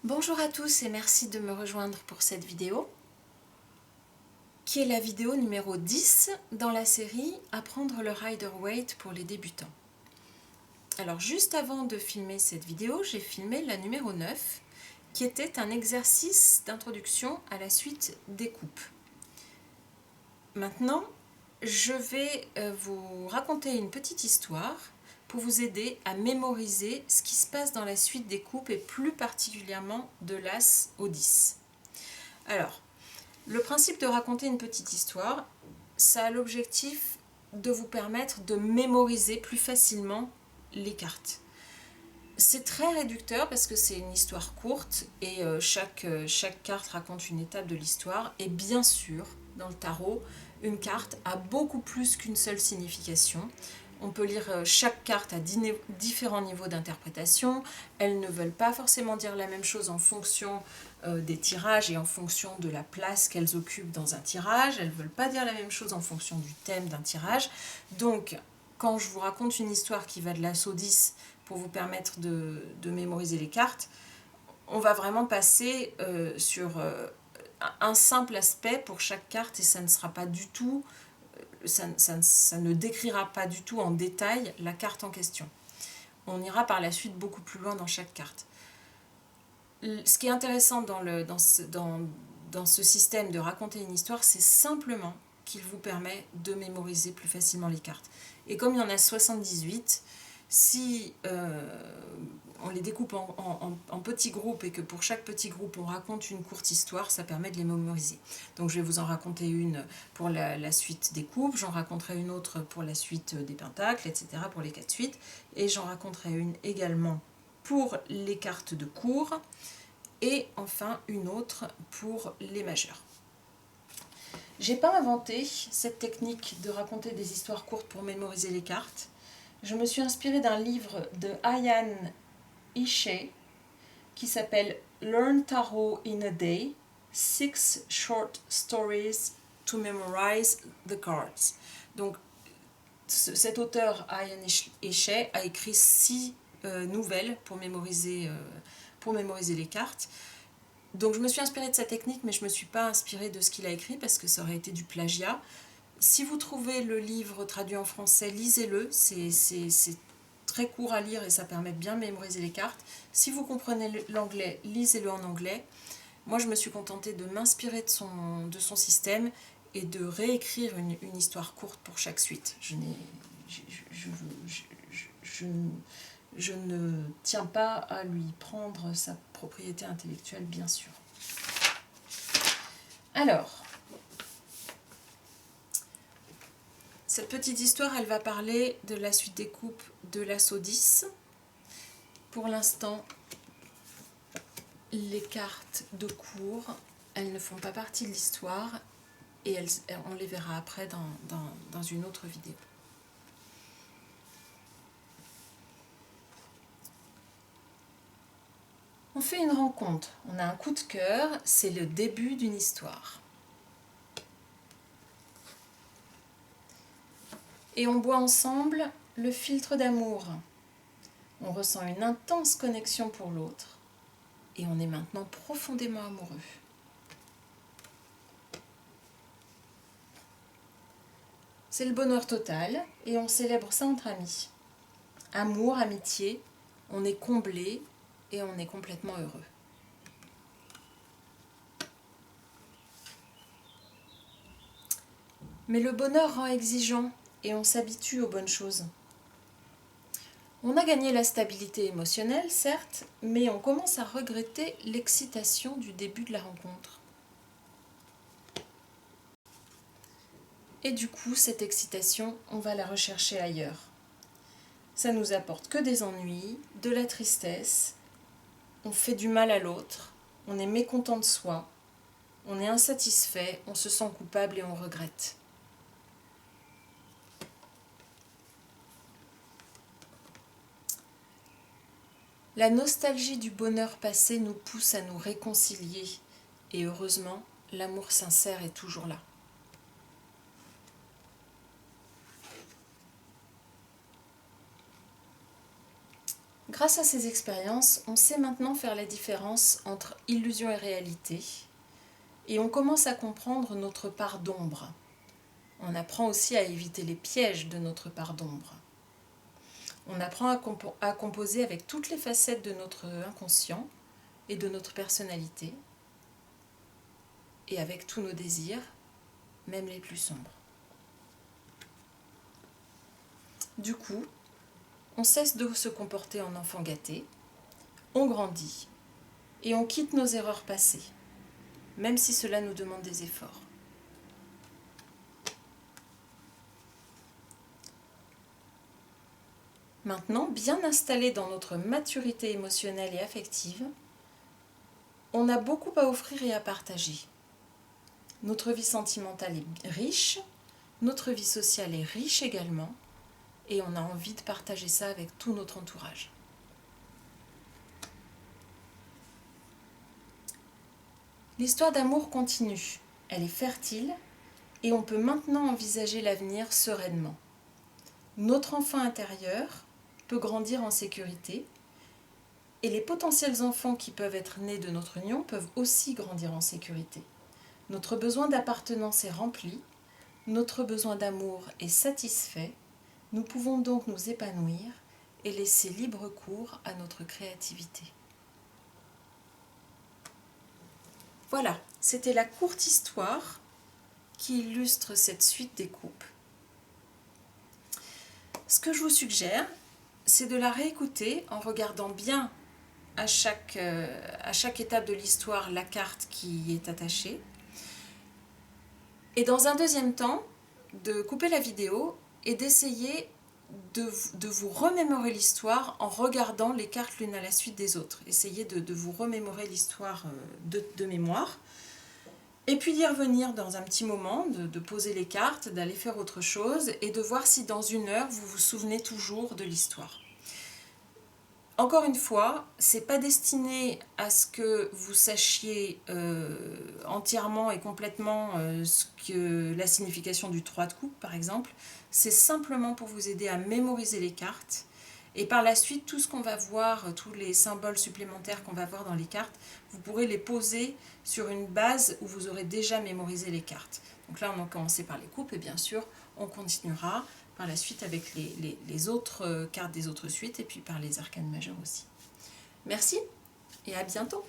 Bonjour à tous et merci de me rejoindre pour cette vidéo, qui est la vidéo numéro 10 dans la série Apprendre le Rider-Waite pour les débutants. Alors juste avant de filmer cette vidéo, j'ai filmé la numéro 9, qui était un exercice d'introduction à la suite des coupes. Maintenant, je vais vous raconter une petite histoire pour vous aider à mémoriser ce qui se passe dans la suite des coupes et plus particulièrement de l'As au 10. Alors, le principe de raconter une petite histoire, ça a l'objectif de vous permettre de mémoriser plus facilement les cartes. C'est très réducteur parce que c'est une histoire courte et chaque carte raconte une étape de l'histoire. Et bien sûr, dans le tarot, une carte a beaucoup plus qu'une seule signification. On peut lire chaque carte à différents niveaux d'interprétation. Elles ne veulent pas forcément dire la même chose en fonction des tirages et en fonction de la place qu'elles occupent dans un tirage. Elles ne veulent pas dire la même chose en fonction du thème d'un tirage. Donc, quand je vous raconte une histoire qui va de l'As au 10 pour vous permettre de mémoriser les cartes, on va vraiment passer sur un simple aspect pour chaque carte et ça ne sera pas du tout... Ça ne décrira pas du tout en détail la carte en question. On ira par la suite beaucoup plus loin dans chaque carte. Ce qui est intéressant dans ce système de raconter une histoire, c'est simplement qu'il vous permet de mémoriser plus facilement les cartes. Et comme il y en a 78, si on les découpe en petits groupes et que pour chaque petit groupe on raconte une courte histoire, ça permet de les mémoriser. Donc je vais vous en raconter une pour la suite des coupes, j'en raconterai une autre pour la suite des pentacles, etc., pour les 4 suites, et j'en raconterai une également pour les cartes de cours, et enfin une autre pour les majeurs. J'ai pas inventé cette technique de raconter des histoires courtes pour mémoriser les cartes. Je me suis inspirée d'un livre de Ayan Ishii qui s'appelle Learn Tarot in a Day, 6 Short Stories to Memorize the Cards. Donc cet auteur Ayan Ishii a écrit 6 nouvelles pour mémoriser les cartes. Donc je me suis inspirée de sa technique, mais je ne me suis pas inspirée de ce qu'il a écrit parce que ça aurait été du plagiat. Si vous trouvez le livre traduit en français, lisez-le, c'est très court à lire et ça permet de bien mémoriser les cartes. Si vous comprenez l'anglais, lisez-le en anglais. Moi, je me suis contentée de m'inspirer de son système et de réécrire une histoire courte pour chaque suite. Je ne tiens pas à lui prendre sa propriété intellectuelle, bien sûr. Alors, cette petite histoire, elle va parler de la suite des coupes de l'As au 10. Pour l'instant, les cartes de cours, elles ne font pas partie de l'histoire et on les verra après dans une autre vidéo. On fait une rencontre, on a un coup de cœur, c'est le début d'une histoire. Et on boit ensemble le filtre d'amour. On ressent une intense connexion pour l'autre et on est maintenant profondément amoureux. C'est le bonheur total et on célèbre ça entre amis. Amour, amitié, on est comblé et on est complètement heureux. Mais le bonheur rend exigeant et on s'habitue aux bonnes choses. On a gagné la stabilité émotionnelle, certes, mais on commence à regretter l'excitation du début de la rencontre. Et du coup, cette excitation, on va la rechercher ailleurs. Ça nous apporte que des ennuis, de la tristesse, on fait du mal à l'autre, on est mécontent de soi, on est insatisfait, on se sent coupable et on regrette. La nostalgie du bonheur passé nous pousse à nous réconcilier et heureusement, l'amour sincère est toujours là. Grâce à ces expériences, on sait maintenant faire la différence entre illusion et réalité, et on commence à comprendre notre part d'ombre. On apprend aussi à éviter les pièges de notre part d'ombre. On apprend à composer avec toutes les facettes de notre inconscient et de notre personnalité, et avec tous nos désirs, même les plus sombres. Du coup, on cesse de se comporter en enfant gâté, on grandit et on quitte nos erreurs passées, même si cela nous demande des efforts. Maintenant, bien installé dans notre maturité émotionnelle et affective, on a beaucoup à offrir et à partager. Notre vie sentimentale est riche, notre vie sociale est riche également, et on a envie de partager ça avec tout notre entourage. L'histoire d'amour continue, elle est fertile, et on peut maintenant envisager l'avenir sereinement. Notre enfant intérieur peut grandir en sécurité, et les potentiels enfants qui peuvent être nés de notre union peuvent aussi grandir en sécurité. Notre besoin d'appartenance est rempli, notre besoin d'amour est satisfait, nous pouvons donc nous épanouir et laisser libre cours à notre créativité. Voilà, c'était la courte histoire qui illustre cette suite des coupes. Ce que je vous suggère, c'est de la réécouter en regardant bien à chaque étape de l'histoire la carte qui est attachée. Et dans un deuxième temps, de couper la vidéo et d'essayer de vous remémorer l'histoire en regardant les cartes l'une à la suite des autres. Essayez de vous remémorer l'histoire de mémoire. Et puis d'y revenir dans un petit moment, de poser les cartes, d'aller faire autre chose et de voir si dans une heure vous vous souvenez toujours de l'histoire. Encore une fois, ce n'est pas destiné à ce que vous sachiez entièrement et complètement la signification du 3 de coupe, par exemple. C'est simplement pour vous aider à mémoriser les cartes. Et par la suite, tout ce qu'on va voir, tous les symboles supplémentaires qu'on va voir dans les cartes, vous pourrez les poser sur une base où vous aurez déjà mémorisé les cartes. Donc là, on a commencé par les coupes et bien sûr, on continuera par la suite avec les autres cartes des autres suites et puis par les arcanes majeures aussi. Merci et à bientôt.